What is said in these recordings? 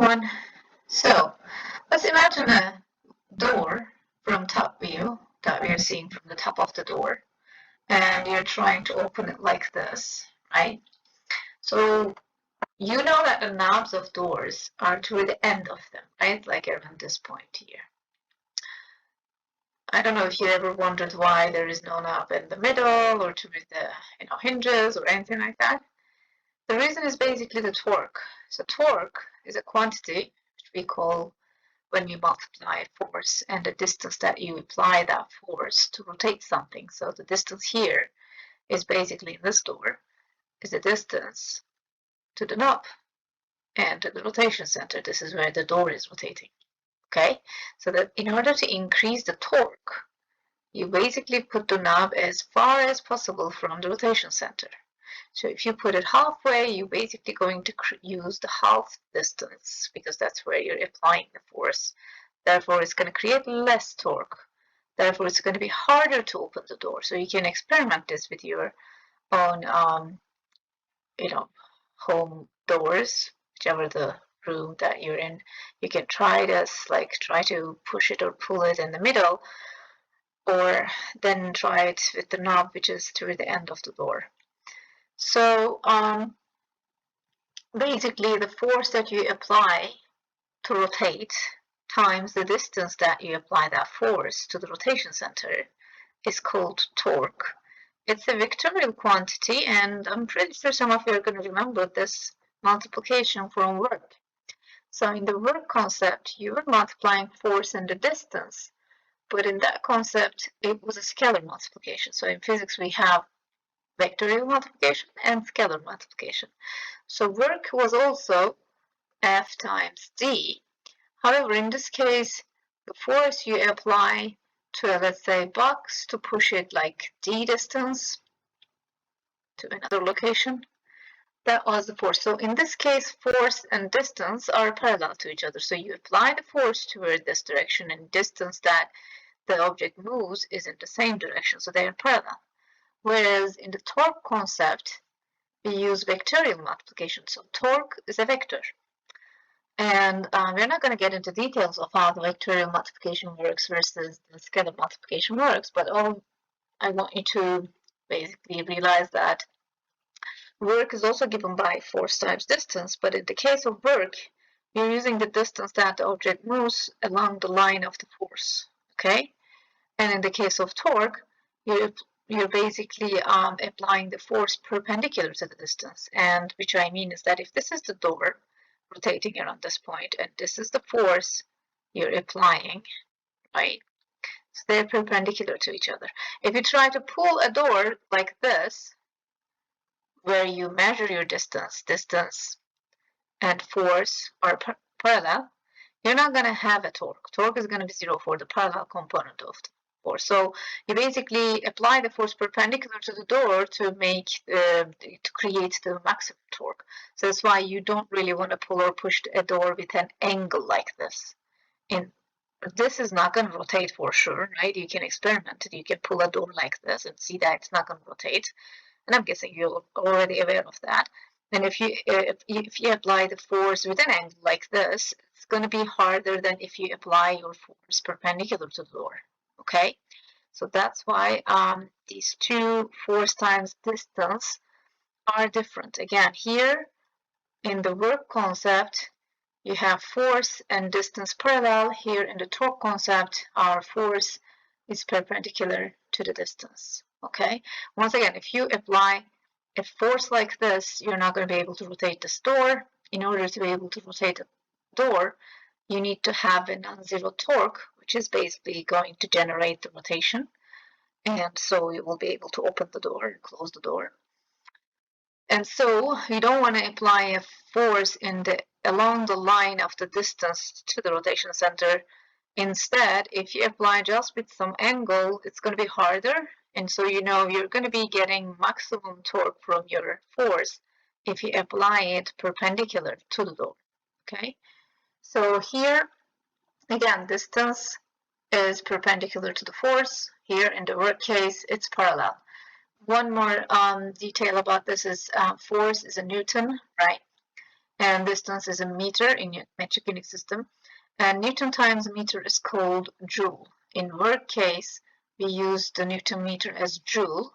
everyone. So let's imagine a door from top view that we are seeing from the top of the door, and you're trying to open it like this, right? So you know that the knobs of doors are toward the end of them, right? Like around this point here. I don't know if you ever wondered why there is no knob in the middle or toward the hinges or anything like that. The reason is basically the torque. So torque is a quantity which we call when you multiply force and the distance that you apply that force to rotate something. So the distance here is basically in this door is the distance to the knob and to the rotation center. This is where the door is rotating. Okay, so that in order to increase the torque, you basically put the knob as far as possible from the rotation center. So if you put it halfway, you're basically going to use the half distance because that's where you're applying the force. Therefore, it's going to create less torque. Therefore, it's going to be harder to open the door. So you can experiment this with your own, home doors, whichever the room that you're in. You can try this, like try to push it or pull it in the middle, or then try it with the knob, which is toward the end of the door. So basically, the force that you apply to rotate times the distance that you apply that force to the rotation center is called torque. It's a vectorial quantity, and I'm pretty sure some of you are going to remember this multiplication from work. So in the work concept, you were multiplying force and the distance, but in that concept, it was a scalar multiplication. So in physics, we have vectorial multiplication and scalar multiplication. So work was also F times D. However, in this case, the force you apply to, let's say, box to push it like D distance to another location, that was the force. So in this case, force and distance are parallel to each other. So you apply the force toward this direction, and distance that the object moves is in the same direction. So they are parallel. Whereas in the torque concept, we use vectorial multiplication. So torque is a vector. And we're not going to get into details of how the vectorial multiplication works versus the scalar multiplication works, but all I want you to basically realize that work is also given by force times distance, but in the case of work, you're using the distance that the object moves along the line of the force, okay? And in the case of torque, you're basically applying the force perpendicular to the distance. And which I mean is that if this is the door rotating around this point, and this is the force you're applying, right? So they're perpendicular to each other. If you try to pull a door like this, where you measure your distance and force are parallel, you're not going to have a torque. Torque is going to be zero for the parallel component of the force. So you basically apply the force perpendicular to the door to create the maximum torque. So that's why you don't really want to pull or push a door with an angle like this. This is not going to rotate for sure, right? You can experiment it. You can pull a door like this and see that it's not going to rotate. And I'm guessing you're already aware of that. And if you apply the force with an angle like this, it's going to be harder than if you apply your force perpendicular to the door. Okay, so that's why these two force times distance are different. Again, here in the work concept, you have force and distance parallel. Here in the torque concept, our force is perpendicular to the distance. Okay, once again, if you apply a force like this, you're not going to be able to rotate this door. In order to be able to rotate a door, you need to have a non-zero torque, which is basically going to generate the rotation. And so you will be able to open the door and close the door. And so you don't want to apply a force along the line of the distance to the rotation center. Instead, if you apply just with some angle, it's going to be harder. And so you're going to be getting maximum torque from your force if you apply it perpendicular to the door. Okay, so here again, distance is perpendicular to the force. Here in the work case, it's parallel. One more detail about this is force is a Newton, right? and distance is a meter in your metric unit system, and Newton times meter is called joule. In work case, we use the Newton meter as joule,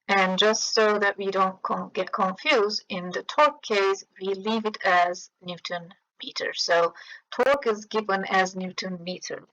and just so that we don't get confused, in the torque case, we leave it as Newton meter. So torque is given as Newton meter,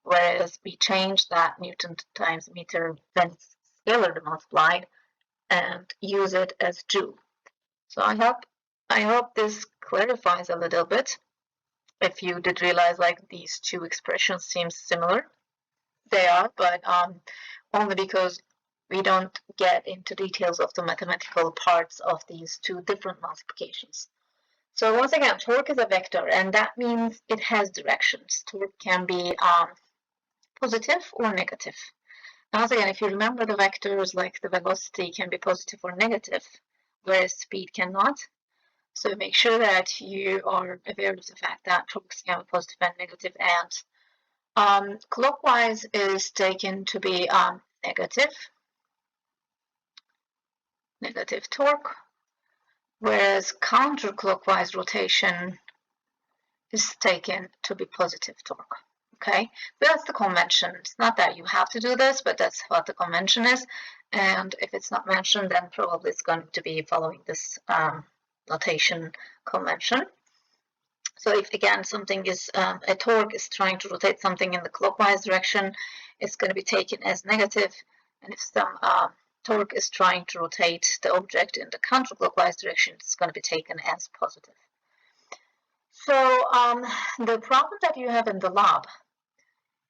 whereas we change that Newton times meter when it's scalarly multiplied and use it as joule. So I hope this clarifies a little bit. If you did realize like these two expressions seem similar, they are, but only because we don't get into details of the mathematical parts of these two different multiplications. So once again, torque is a vector, and that means it has directions. Torque can be positive or negative. Now, once again, if you remember the vectors, like the velocity can be positive or negative, whereas speed cannot. So make sure that you are aware of the fact that torques can be positive and negative, and clockwise is taken to be negative torque, whereas counterclockwise rotation is taken to be positive torque. Okay, but that's the convention. It's not that you have to do this, but that's what the convention is. And if it's not mentioned, then probably it's going to be following this notation convention. So if again something is a torque is trying to rotate something in the clockwise direction, it's going to be taken as negative, and if some torque is trying to rotate the object in the counterclockwise direction, it's going to be taken as positive. So the problem that you have in the lab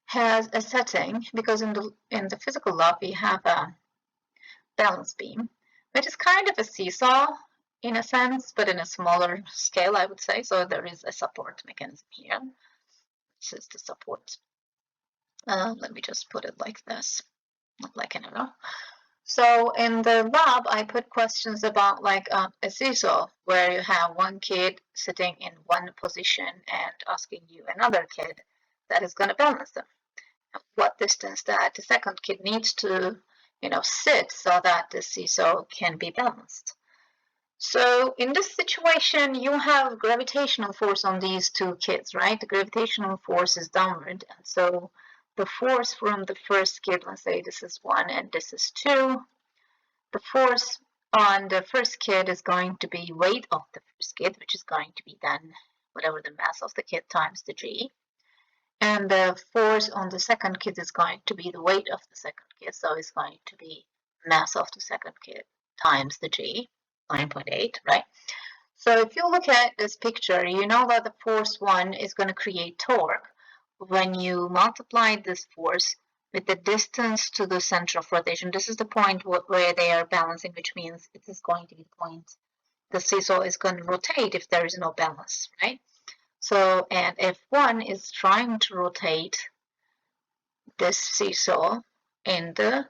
has a setting, because in the physical lab we have a balance beam, which is kind of a seesaw in a sense, but in a smaller scale, I would say. So there is a support mechanism here. This is the support. Let me just put it like this, not like an arrow. So in the lab, I put questions about like a seesaw, where you have one kid sitting in one position and asking you another kid that is going to balance them. What distance that the second kid needs to, sit so that the seesaw can be balanced. So in this situation, you have gravitational force on these two kids, right? The gravitational force is downward, and so the force from the first kid, let's say this is 1 and this is 2, the force on the first kid is going to be weight of the first kid, which is going to be then whatever the mass of the kid times the g. And the force on the second kid is going to be the weight of the second kid, so it's going to be mass of the second kid times the g, 9.8, right? So if you look at this picture, you know that the force 1 is going to create torque when you multiply this force with the distance to the center of rotation. This is the point where they are balancing, which means it is going to be the point the seesaw is going to rotate if there is no balance, right? So, and if 1 is trying to rotate this seesaw in the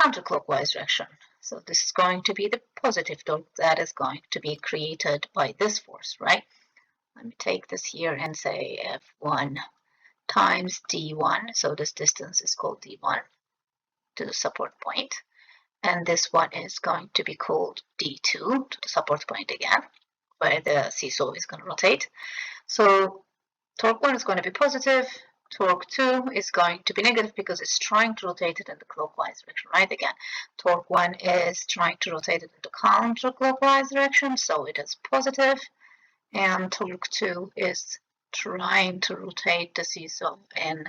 counterclockwise direction, so this is going to be the positive torque that is going to be created by this force, right? Let me take this here and say F1 times D1, so this distance is called D1 to the support point, and this one is going to be called D2 to the support point again, where the seesaw is going to rotate. So torque 1 is going to be positive, torque 2 is going to be negative because it's trying to rotate it in the clockwise direction, right? Again, torque 1 is trying to rotate it in the counterclockwise direction, so it is positive, and torque 2 is trying to rotate the seesaw in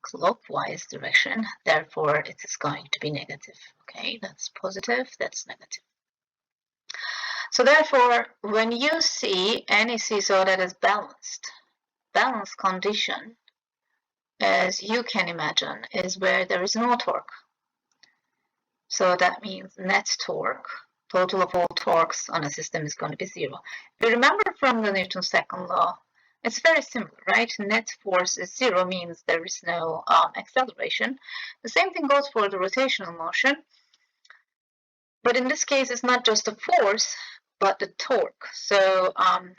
clockwise direction, therefore it is going to be negative. Okay, that's positive, that's negative. So therefore, when you see any seesaw that is balanced condition, as you can imagine, is where there is no torque. So that means net torque, total of all torques on a system, is going to be 0. If you remember from the Newton's second law, it's very similar, right? Net force is 0, means there is no acceleration. The same thing goes for the rotational motion. But in this case, it's not just the force, but the torque. So,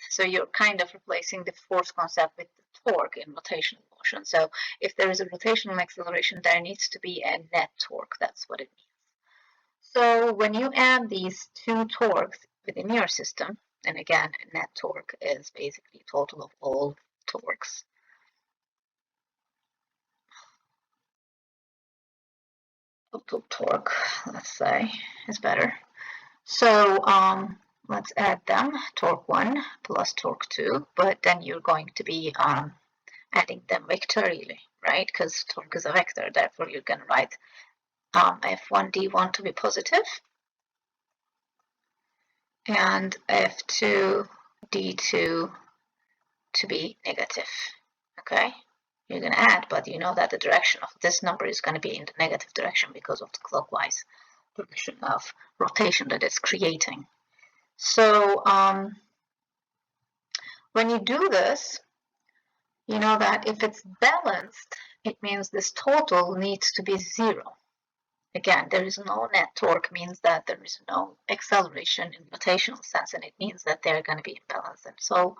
so you're kind of replacing the force concept with the torque in rotational motion. So if there is a rotational acceleration, there needs to be a net torque. That's what it means. So when you add these two torques within your system, And again, net torque is basically total of all torques. Total torque, let's say, is better. So let's add them, torque 1 plus torque 2, but then you're going to be adding them vectorially, right? Because torque is a vector, therefore you can write F1 D1 to be positive and F2 D2 to be negative, okay? You're going to add, but you know that the direction of this number is going to be in the negative direction because of the clockwise direction of rotation that it's creating. So when you do this, you know that if it's balanced, it means this total needs to be 0. Again, there is no net torque, means that there is no acceleration in rotational sense, and it means that they're going to be in balance. And so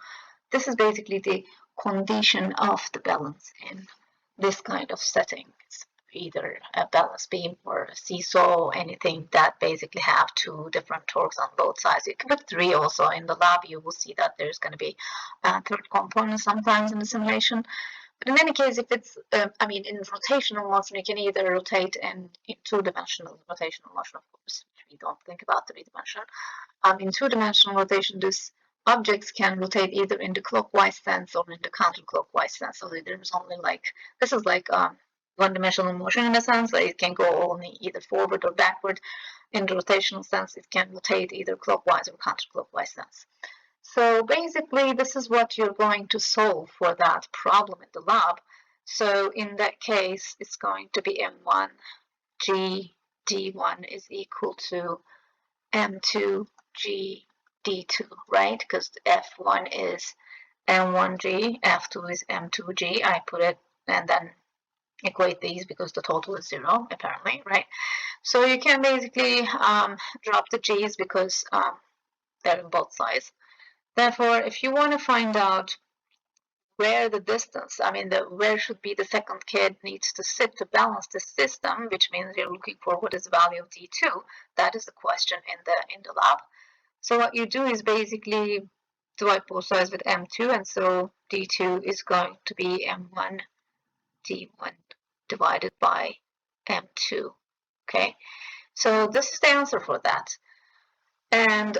this is basically the condition of the balance in this kind of setting. It's either a balance beam or a seesaw, anything that basically have 2 different torques on both sides. You can put 3 also in the lab. You will see that there's going to be a third component sometimes in the simulation. But in any case, if it's, in rotational motion, you can either rotate in 2-dimensional rotational motion, of course, which we don't think about 3-dimensional. In 2-dimensional rotation, these objects can rotate either in the clockwise sense or in the counterclockwise sense. So there's only this is like 1-dimensional motion in a sense. It can go only either forward or backward. In the rotational sense, it can rotate either clockwise or counterclockwise sense. So basically, this is what you're going to solve for that problem in the lab. So in that case, it's going to be M1 G D1 is equal to M2 G D2, right? Because F1 is M1G, F2 is M2G. I put it and then equate these because the total is 0, apparently, right? So you can basically drop the G's because they're on both sides. Therefore, if you want to find out where the distance, where should be the second kid needs to sit to balance the system, which means you're looking for what is the value of D2. That is the question in the lab. So what you do is basically divide both sides with M2, and so D2 is going to be M1 D1 divided by M2. Okay, so this is the answer for that. And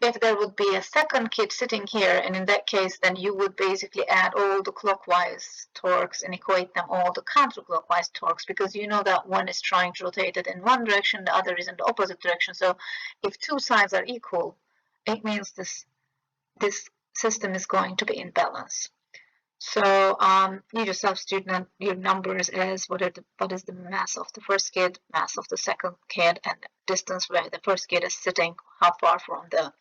if there would be a second kid sitting here, and in that case, then you would basically add all the clockwise torques and equate them all to counterclockwise torques, because you know that one is trying to rotate it in one direction, the other is in the opposite direction. So if 2 sides are equal, it means this system is going to be in balance. So you just substitute your numbers as what is the mass of the first kid, mass of the second kid, and distance where the first kid is sitting, how far from the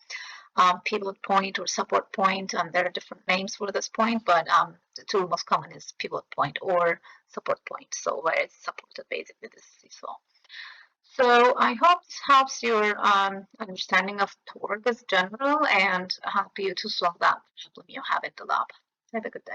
pivot point or support point. There are different names for this point, but the 2 most common is pivot point or support point. So where it's supported, basically this seesaw. So I hope this helps your understanding of torque as general and help you to solve that problem you have in the lab. Have a good day.